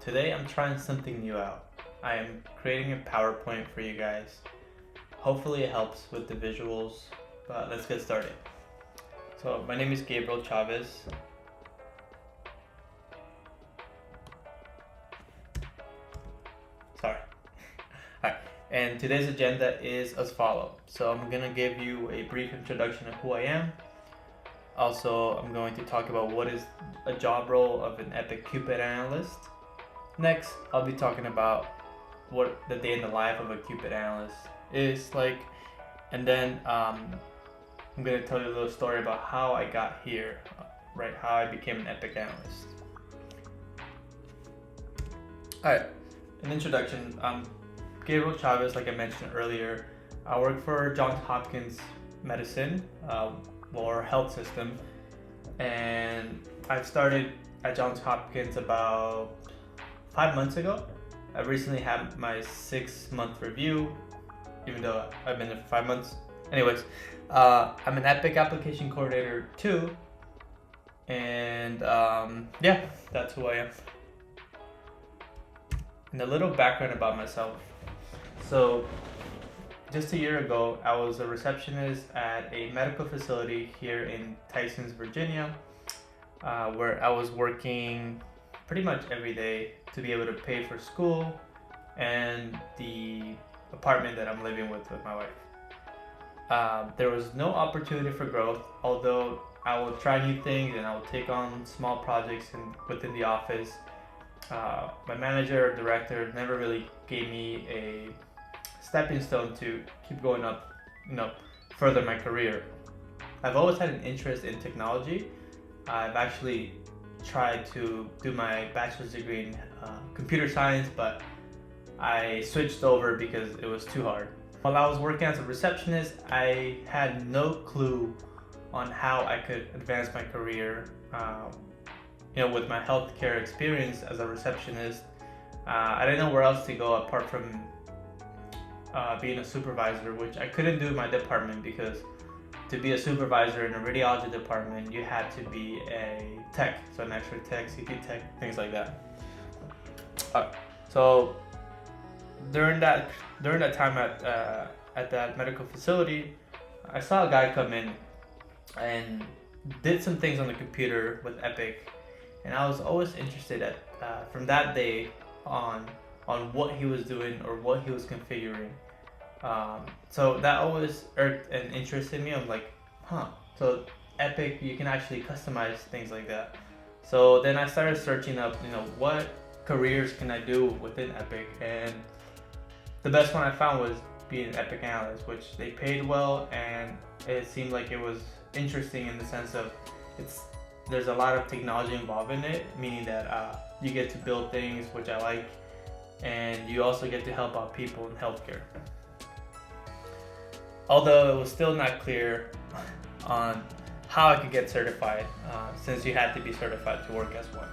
Today I'm trying something new out. I am creating a PowerPoint for you guys. Hopefully it helps with the visuals, but let's get started. So my name is Gabriel Chavez. Sorry. Alright, and today's agenda is as follows. So I'm gonna give you a brief introduction of who I am. Also, I'm going to talk about what is a job role of an Epic Cupid analyst. Next, I'll be talking about what the day in the life of a Cupid analyst is like. And then I'm going to tell you a little story about how I got here, right? How I became an Epic analyst. Alright, an introduction. I'm Gabriel Chavez, like I mentioned earlier. I work for Johns Hopkins Medicine, or health system, and I've started at Johns Hopkins about 5 months ago. I recently had my 6-month review, even though I've been there for 5 months. Anyways, I'm an Epic application coordinator too, and yeah, that's who I am. And a little background about myself. So just a year ago, I was a receptionist at a medical facility here in Tysons, Virginia, where I was working pretty much every day to be able to pay for school and the apartment that I'm living with my wife. There was no opportunity for growth, although I will try new things and I will take on small projects within the office. My manager or director never really gave me a stepping stone to keep going up, further my career. I've always had an interest in technology. I've actually tried to do my bachelor's degree in computer science, but I switched over because it was too hard. While I was working as a receptionist, I had no clue on how I could advance my career. With my healthcare experience as a receptionist, I didn't know where else to go apart from being a supervisor, which I couldn't do in my department because to be a supervisor in a radiology department, you had to be a tech, so an X-ray tech, CT tech, things like that. So during that time at that medical facility, I saw a guy come in and did some things on the computer with Epic, and I was always interested from that day on what he was doing or what he was configuring. So that always irked an interest in me. I'm like, so Epic, you can actually customize things like that. So then I started searching up, what careers can I do within Epic, and the best one I found was being an Epic analyst, which they paid well, and it seemed like it was interesting in the sense of there's a lot of technology involved in it, meaning that you get to build things, which I like, and you also get to help out people in healthcare. Although it was still not clear on how I could get certified, since you had to be certified to work as one.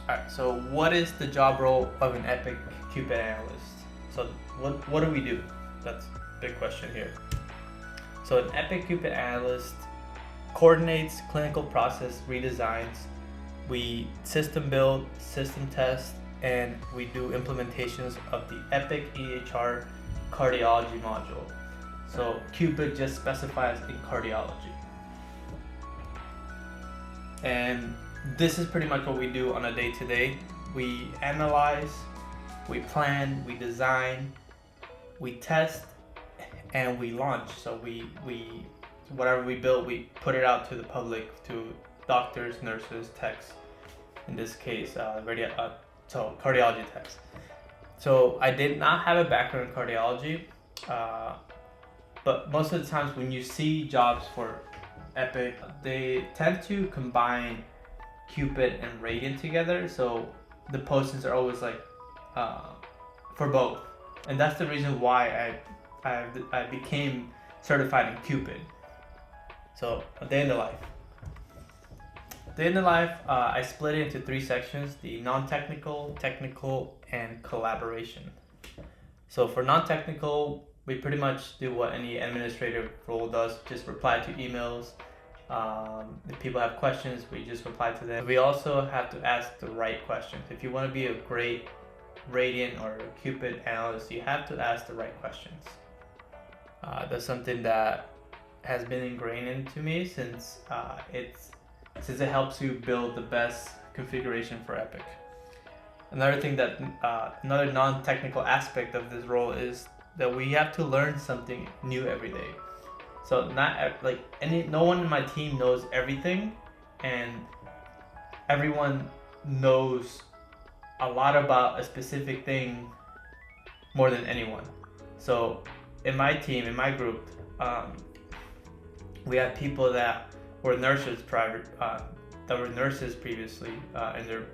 Alright, so what is the job role of an Epic Cupid analyst? So what do we do? That's a big question here. So an Epic Cupid analyst coordinates clinical process redesigns. We system build, system test, and we do implementations of the Epic EHR Cardiology module. So Cupid just specifies in cardiology. And this is pretty much what we do on a day-to-day. We analyze, we plan, we design, we test, and we launch. So we whatever we build, we put it out to the public, to doctors, nurses, techs, in this case, cardiology techs. So I did not have a background in cardiology, but most of the times when you see jobs for Epic, they tend to combine Cupid and Radiant together. So the postings are always like for both, and that's the reason why I became certified in Cupid. So a day in the life. Day in the life, I split it into 3 sections: the non-technical, technical, and collaboration. So for non-technical, we pretty much do what any administrative role does, just reply to emails, If people have questions, we just reply to them. We also have to ask the right questions. If you want to be a great Radiant or Cupid analyst, you have to ask the right questions. That's something that has been ingrained into me since it helps you build the best configuration for Epic. Another thing that another non-technical aspect of this role is that we have to learn something new every day. So no one in my team knows everything, and everyone knows a lot about a specific thing more than anyone. So in my team, in my group, we have people that were nurses previously, and they're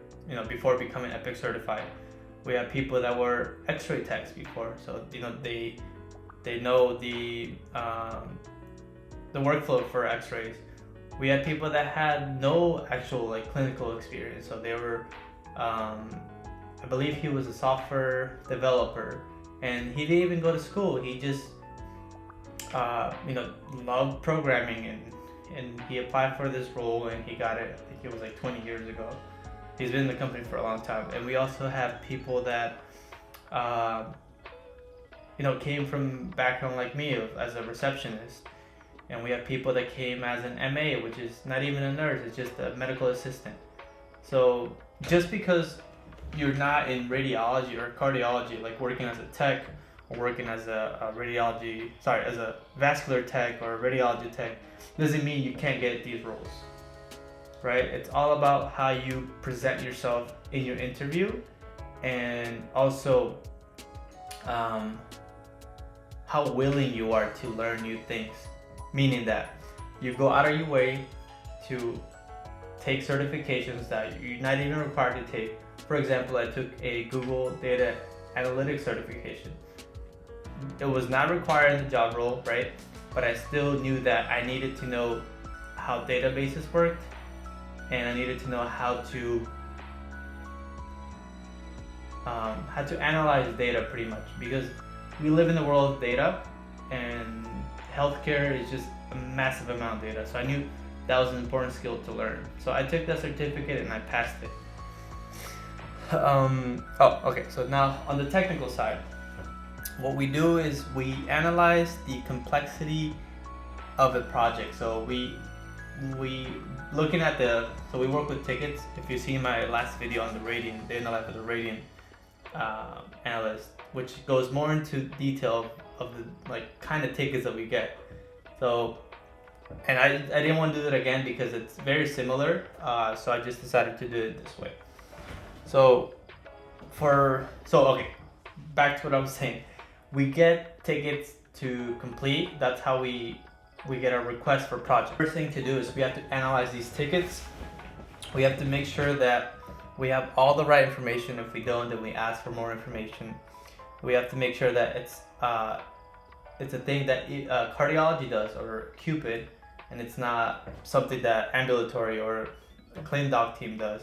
before becoming Epic certified. We have people that were X-ray techs before, so they know the workflow for X-rays. We had people that had no actual clinical experience, so they were, I believe he was a software developer, and he didn't even go to school. He just, loved programming, and he applied for this role and he got it. I think it was 20 years ago. He's been in the company for a long time. And we also have people that, came from background like me as a receptionist. And we have people that came as an MA, which is not even a nurse, it's just a medical assistant. So just because you're not in radiology or cardiology, like working as a tech or working as a vascular tech or a radiology tech, doesn't mean you can't get these roles, right? It's all about how you present yourself in your interview, and also how willing you are to learn new things. Meaning that you go out of your way to take certifications that you're not even required to take. For example, I took a Google Data Analytics certification. It was not required in the job role, right? But I still knew that I needed to know how databases worked, and I needed to know how to analyze data pretty much, because we live in the world of data, and healthcare is just a massive amount of data. So I knew that was an important skill to learn. So I took that certificate and I passed it. Okay. So now on the technical side, what we do is we analyze the complexity of a project. So we looking at we work with tickets. If you see my last video on the Radiant, the life of the Radiant analyst, which goes more into detail of the kind of tickets that we get. So, and I didn't want to do that again because it's very similar. So I just decided to do it this way. So okay, back to what I was saying. We get tickets to complete. That's how we get a request for project. First thing to do is we have to analyze these tickets. We have to make sure that we have all the right information. If we don't, then we ask for more information. We have to make sure that it's a thing that cardiology does, or Cupid, and it's not something that ambulatory or a clin doc team does.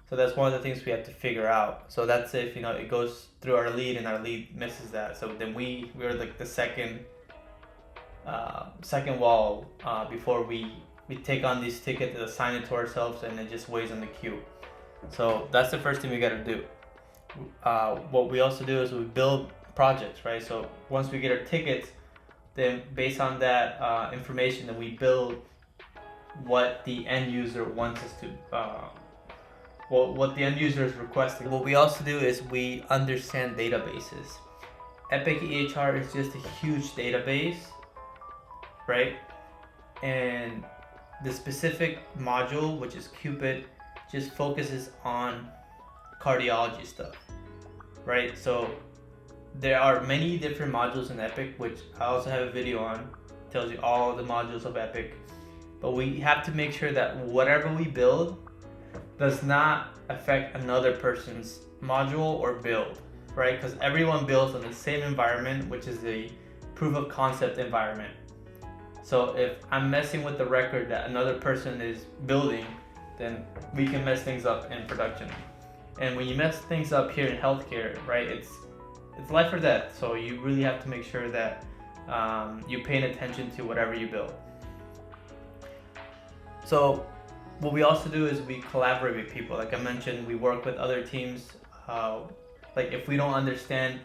So that's one of the things we have to figure out. So that's if it goes through our lead and our lead misses that. So then we're like the second wall before we take on these tickets, assign it to ourselves, and it just weighs on the queue. So that's the first thing we got to do. What we also do is we build projects, right? So once we get our tickets, then based on that information, then we build what the end user wants us to, what the end user is requesting. What we also do is we understand databases. Epic EHR is just a huge database, right? And the specific module, which is Cupid, just focuses on cardiology stuff, right? So there are many different modules in Epic, which I also have a video on, tells you all the modules of Epic. But we have to make sure that whatever we build does not affect another person's module or build, right? Because everyone builds on the same environment, which is a proof of concept environment. So if I'm messing with the record that another person is building, then we can mess things up in production. And when you mess things up here in healthcare, right, it's life or death. So you really have to make sure that you're paying attention to whatever you build. So what we also do is we collaborate with people. Like I mentioned, we work with other teams. Like if we don't understand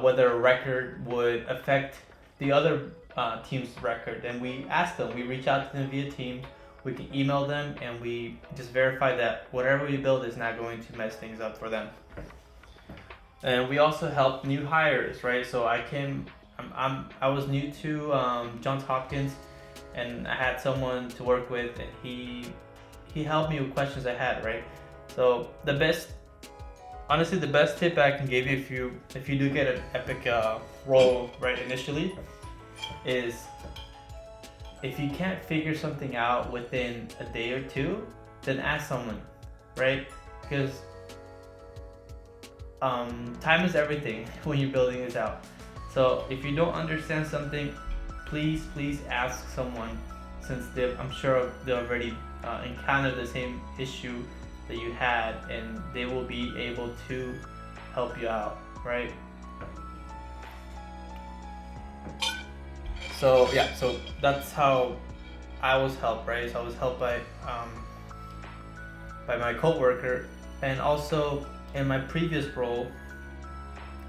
whether a record would affect the other team's record, then we ask them. We reach out to them via Teams. We can email them, and we just verify that whatever we build is not going to mess things up for them. And we also help new hires, right? So I was new to Johns Hopkins, and I had someone to work with, and he helped me with questions I had, right? So honestly, the best tip I can give you if you do get an epic role right initially is if you can't figure something out within a day or two, then ask someone, right? Because time is everything when you're building this out. So if you don't understand something, please ask someone, since I'm sure they already encountered the same issue that you had, and they will be able to help you out, right? So yeah, so that's how I was helped, right? So I was helped by my coworker, and also in my previous role,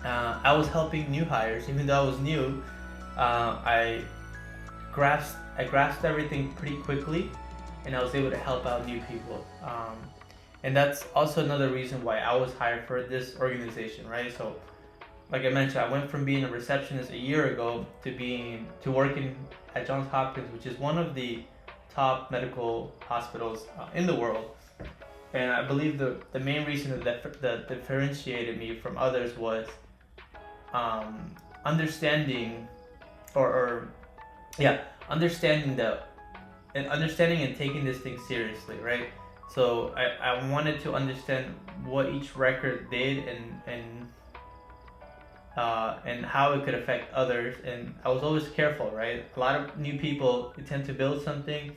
I was helping new hires. Even though I was new, I grasped everything pretty quickly, and I was able to help out new people. And that's also another reason why I was hired for this organization, right? So, like I mentioned, I went from being a receptionist a year ago to working at Johns Hopkins, which is one of the top medical hospitals in the world. And I believe the main reason that differentiated me from others was understanding understanding and taking this thing seriously, right? So I wanted to understand what each record did and how it could affect others, and I was always careful, right? A lot of new people tend to build something,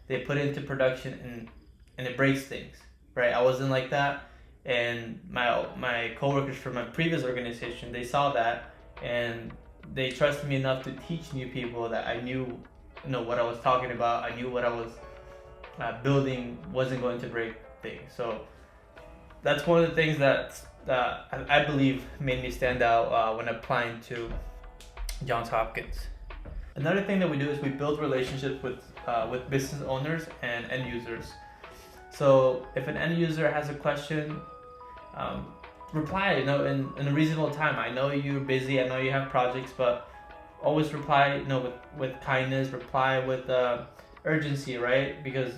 they put it into production, and it breaks things, right? I wasn't like that, and my coworkers from my previous organization, they saw that, and they trusted me enough to teach new people that I knew what I was talking about. I knew what I was building wasn't going to break things. So that's one of the things that I believe made me stand out when applying to Johns Hopkins. Another thing that we do is we build relationships with business owners and end users. So if an end user has a question, reply in a reasonable time. I know you're busy, I know you have projects, but always reply with kindness, reply with urgency, right? Because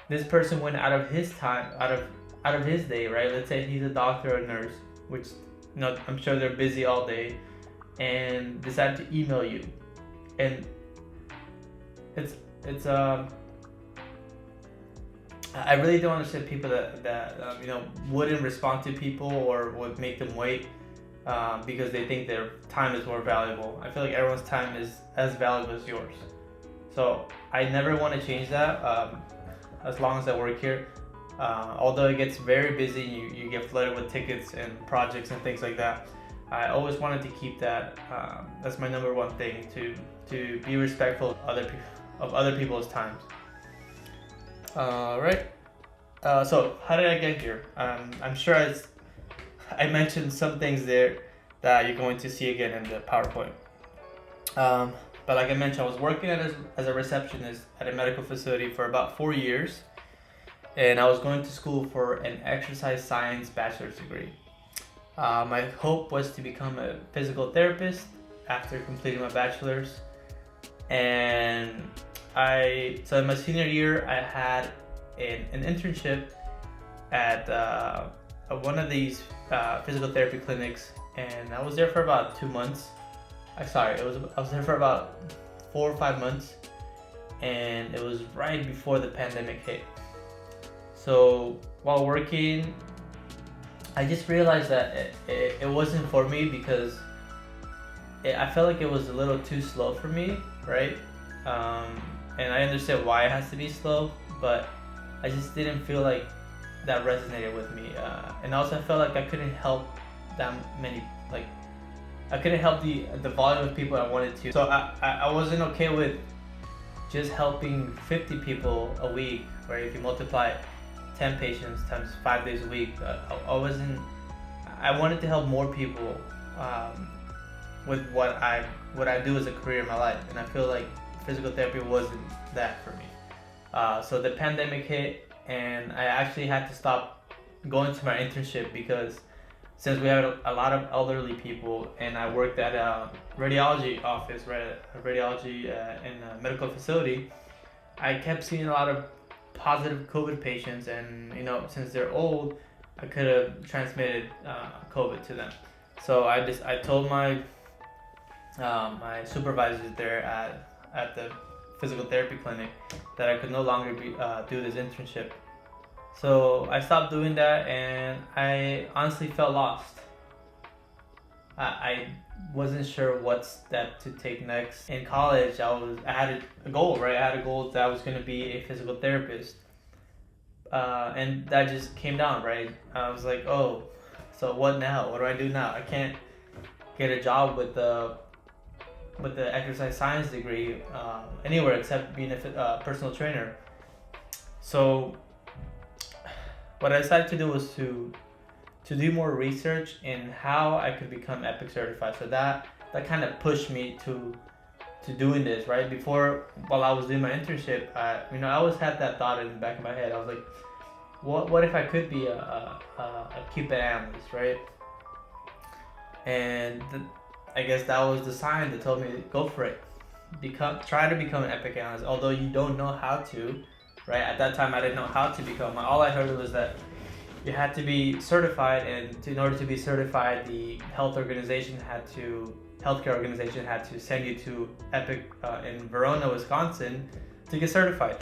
this person went out of his time, out of his day, right? Let's say he's a doctor or a nurse, which I'm sure they're busy all day, and decide to email you, and it's I really don't understand people that wouldn't respond to people or would make them wait because they think their time is more valuable. I feel like everyone's time is as valuable as yours. So I never want to change that as long as I work here. Although it gets very busy, you get flooded with tickets and projects and things like that. I always wanted to keep that. That's my number one thing, to be respectful of other people's times. Right. So how did I get here? I'm sure I mentioned some things there that you're going to see again in the PowerPoint. But like I mentioned, I was working as a receptionist at a medical facility for about 4 years, and I was going to school for an exercise science bachelor's degree. My hope was to become a physical therapist after completing my bachelor's, and so in my senior year, I had an internship at one of these physical therapy clinics, and I was there for about 2 months. I was there for about 4 or 5 months, and it was right before the pandemic hit. So while working, I just realized that it wasn't for me because I felt like it was a little too slow for me, right? And I understand why it has to be slow, but I just didn't feel like that resonated with me. And also I felt like I couldn't help that many, like I couldn't help the volume of people I wanted to. So I wasn't okay with just helping 50 people a week, right? If you multiply 10 patients times 5 days a week, I wanted to help more people with what I do as a career in my life, and I feel like physical therapy wasn't that for me. So the pandemic hit, and I actually had to stop going to my internship because since we had a lot of elderly people, and I worked at a radiology office, right, in a medical facility, I kept seeing a lot of positive COVID patients, and since they're old, I could have transmitted COVID to them. So I told my my supervisors there at the physical therapy clinic that I could no longer do this internship. So I stopped doing that, and I honestly felt lost. I wasn't sure what step to take next. In college, I had a goal, right? I had a goal that I was going to be a physical therapist, and that just came down, right? I was like, oh, so what now? What do I do now? I can't get a job with the exercise science degree anywhere except being a personal trainer. So what I decided to do was to do more research in how I could become EPIC certified. So that kind of pushed me to doing this, right? Before, while I was doing my internship, I always had that thought in the back of my head. I was like, what if I could be a Cupid analyst, right? And I guess that was the sign that told me to go for it. Try to become an EPIC analyst, although you don't know how to, right? At that time, I didn't know how to become. All I heard was that you had to be certified, and in order to be certified, the healthcare organization had to send you to EPIC in Verona, Wisconsin, to get certified.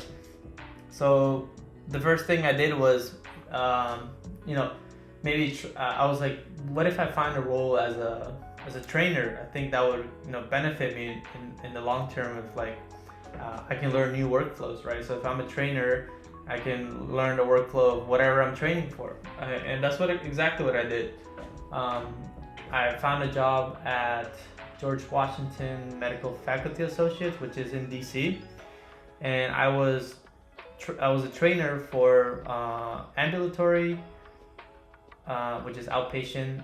So the first thing I did was, I was like, what if I find a role as a trainer? I think that would benefit me in the long term. Of like, I can learn new workflows, right? So if I'm a trainer, I can learn the workflow of whatever I'm training for, and that's exactly what I did. I found a job at George Washington Medical Faculty Associates, which is in DC, and I was a trainer for ambulatory, which is outpatient,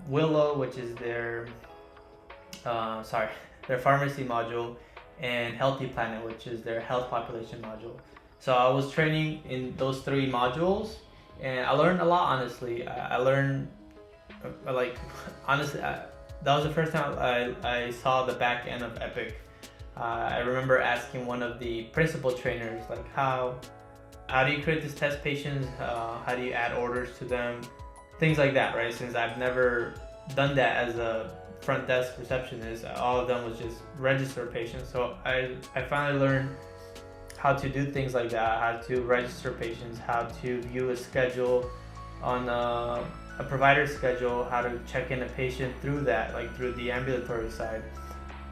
Willow, which is their pharmacy module, and Healthy Planet, which is their health population module. So I was training in those 3 modules, and I learned a lot, honestly. I learned, that was the first time I saw the back end of EPIC. I remember asking one of the principal trainers, like, how do you create these test patients? How do you add orders to them? Things like that, right? Since I've never done that as a front desk receptionist, all of them was just register patients. So I finally learned how to do things like that, how to register patients, how to view a schedule on a provider schedule, how to check in a patient through that, like through the ambulatory side,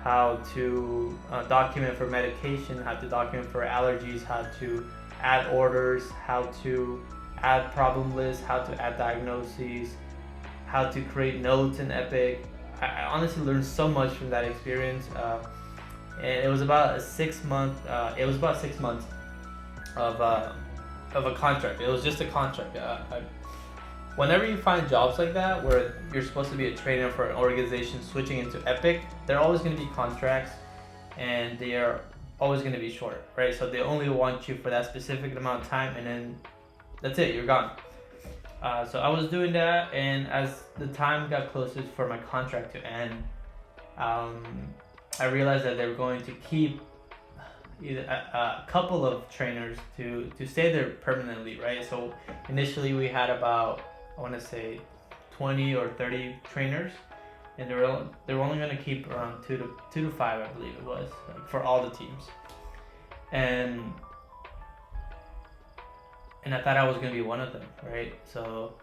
how to document for medication, how to document for allergies, how to add orders, how to add problem lists, how to add diagnoses, how to create notes in EPIC. I honestly learned so much from that experience. And it was about 6 months. It was about 6 months of a contract. It was just a contract. Whenever you find jobs like that, where you're supposed to be a trainer for an organization switching into EPIC, they're always going to be contracts, and they are always going to be short, right? So they only want you for that specific amount of time, and then that's it. You're gone. So I was doing that, and as the time got closer for my contract to end, I realized that they were going to keep either a couple of trainers to stay there permanently, right? So initially we had about, I want to say, 20 or 30 trainers, and they were only going to keep around two to five, I believe it was, like, for all the teams. And I thought I was going to be one of them, right? So,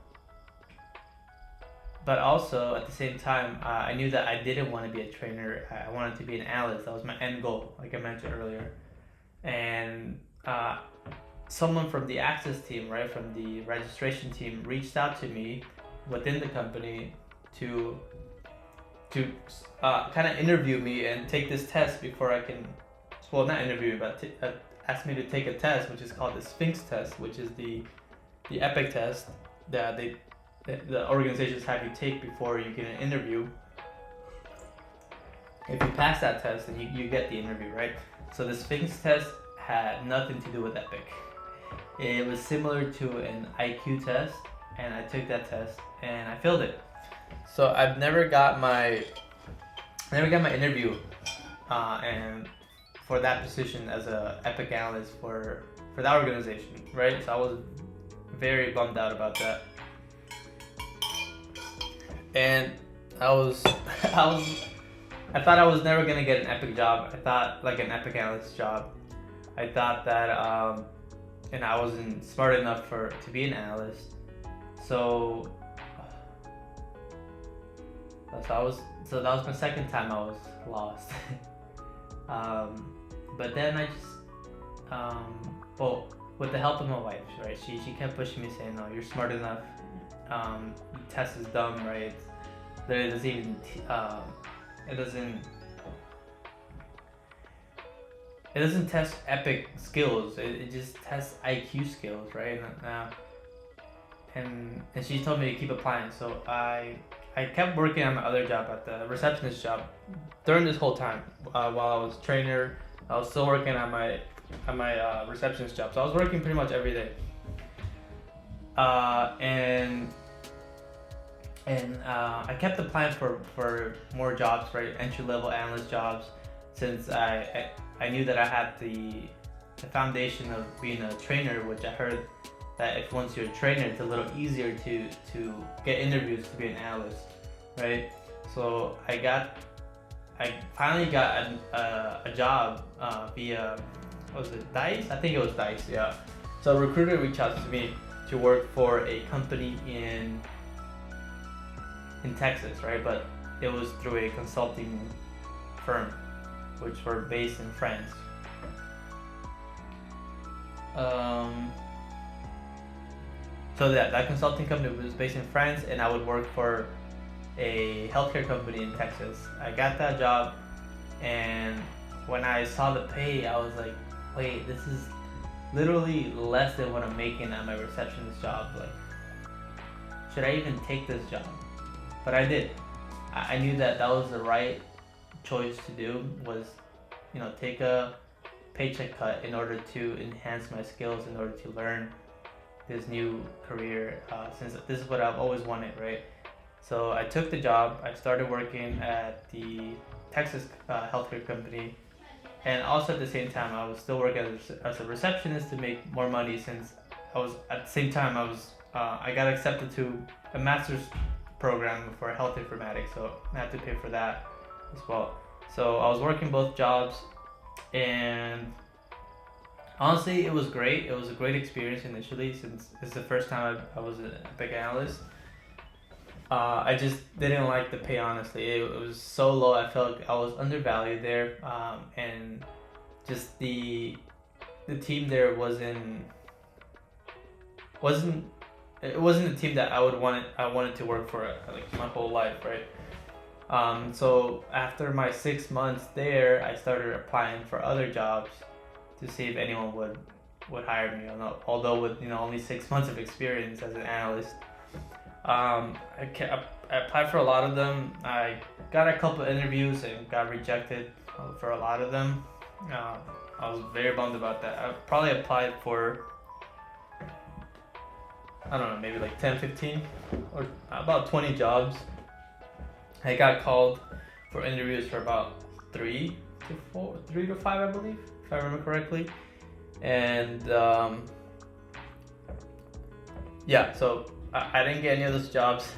but also at the same time, I knew that I didn't want to be a trainer. I wanted to be an analyst. That was my end goal, like I mentioned earlier. And someone from the access team, right, from the registration team, reached out to me within the company to kind of interview me and take this test before I can well, not interview, but asked me to take a test, which is called the Sphinx test, which is the Epic test that the organizations have you take before you get an interview. If you pass that test, then you get the interview, right? So the Sphinx test had nothing to do with Epic. It was similar to an IQ test, and I took that test and I failed it. So I've never got my interview, and for that position as a Epic analyst for that organization, right? So I was very bummed out about that, and I thought I was never gonna get an Epic job. I thought like an Epic analyst job. I thought that, and I wasn't smart enough to be an analyst. So that was my second time I was lost. But then I just, well, with the help of my wife, right? She kept pushing me, saying, "No, you're smart enough. The test is dumb, right? It doesn't even, it doesn't test Epic skills. It just tests IQ skills, right?" And she told me to keep applying. So I kept working on my other job, at the receptionist job, during this whole time. While I was trainer, I was still working on my receptionist job. So I was working pretty much every day. And I kept applying for more jobs, right? Entry-level analyst jobs, since I knew that I had the foundation of being a trainer, which I heard that if once you're a trainer, it's a little easier to get interviews to be an analyst, right? So I finally got a job via, what was it, Dice? I think it was Dice, yeah. So a recruiter reached out to me to work for a company in Texas, right? But it was through a consulting firm, which were based in France. So that consulting company was based in France, and I would work for a healthcare company in Texas. I got that job, and when I saw the pay, I was like, wait, this is literally less than what I'm making at my receptionist job. Like, should I even take this job? But I did. I knew that was the right choice to do, was, take a paycheck cut in order to enhance my skills, in order to learn this new career, since this is what I've always wanted, right? So I took the job. I started working at the Texas healthcare company, and also at the same time I was still working as a receptionist to make more money, since at the same time I got accepted to a master's program for health informatics, so I had to pay for that as well. So I was working both jobs, and honestly, it was great. It was a great experience initially, since it's the first time I was an Epic analyst. I just didn't like the pay, honestly. It was so low. I felt like I was undervalued there, and just the team there wasn't a team that I wanted to work for like my whole life, right? So after my 6 months there, I started applying for other jobs to see if anyone would hire me. Although with only 6 months of experience as an analyst, I applied for a lot of them. I got a couple of interviews and got rejected for a lot of them. I was very bummed about that. I probably applied for, I don't know, maybe like 10, 15, or about 20 jobs. I got called for interviews for about 3 to 5, I believe, if I remember correctly. And so I didn't get any of those jobs.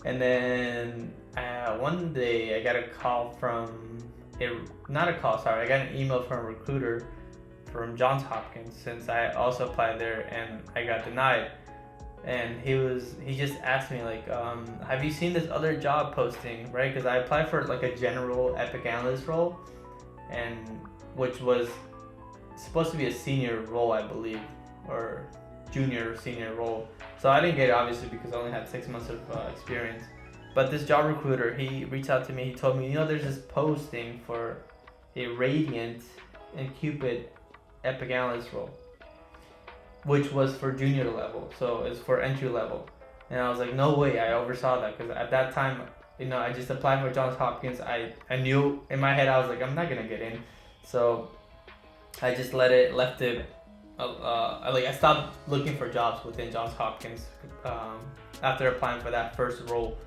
And then one day I got a call I got an email from a recruiter from Johns Hopkins, since I also applied there and I got denied. And he just asked me like, have you seen this other job posting, right? Because I applied for like a general Epic analyst role, and which was supposed to be a senior role, I believe, or junior or senior role. So I didn't get it, obviously, because I only had 6 months of experience. But this job recruiter, he reached out to me. He told me, there's this posting for a radiant and Cupid Epic Analyst role, which was for junior level, so it's for entry level. And I was like, no way, I oversaw that, because at that time, I just applied for Johns Hopkins. I knew in my head, I was like, I'm not gonna get in, so I just left it. I stopped looking for jobs within Johns Hopkins after applying for that first role,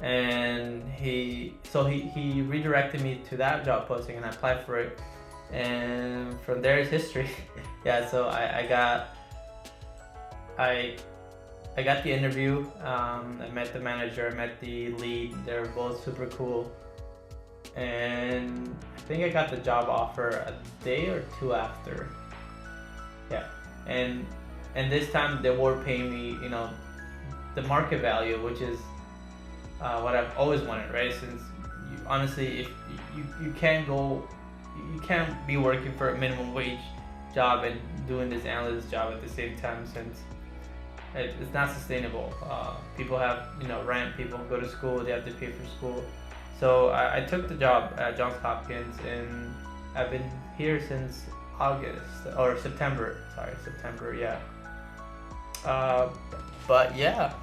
and he redirected me to that job posting, and I applied for it, and from there is history. Yeah, so I got the interview. I met the manager, I met the lead. They're both super cool, and I think I got the job offer a day or two after. Yeah, and this time they were paying me, the market value, which is what I've always wanted, right? Since honestly, if you can't be working for a minimum wage job and doing this analyst job at the same time, since it's not sustainable. People have rent, people go to school, they have to pay for school. So I took the job at Johns Hopkins, and I've been here since September, yeah. But yeah,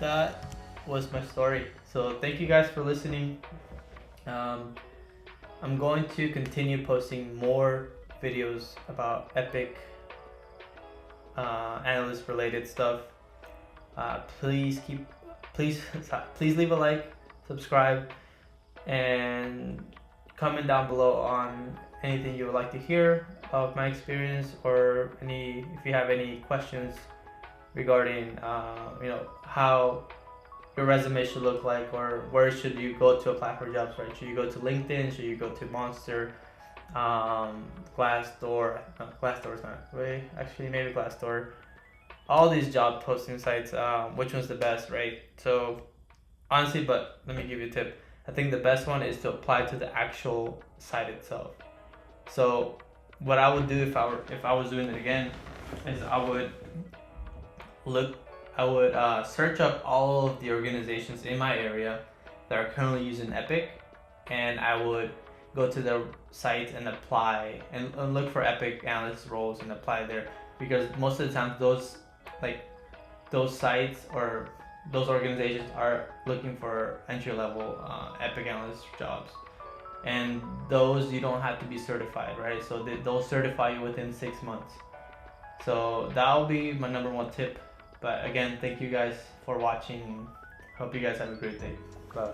that was my story. So thank you guys for listening. I'm going to continue posting more videos about Epic analyst related stuff. Please leave a like, subscribe, and comment down below on anything you would like to hear of my experience, or if you have any questions regarding how your resume should look like, or where should you go to apply for jobs, right? Should you go to LinkedIn? Should you go to Monster, Glassdoor? No, Glassdoor's not. Wait, actually, maybe Glassdoor. All these job posting sites, which one's the best, right? So honestly, but let me give you a tip. I think the best one is to apply to the actual site itself. So what I would do if I was doing it again is I would search up all of the organizations in my area that are currently using Epic, and I would go to the site and apply and look for Epic analyst roles and apply there, because most of the time those sites or those organizations are looking for entry-level Epic analyst jobs, and those you don't have to be certified, right? So they'll certify you within 6 months. So that'll be my number one tip. But again, thank you guys for watching. Hope you guys have a great day. Bye.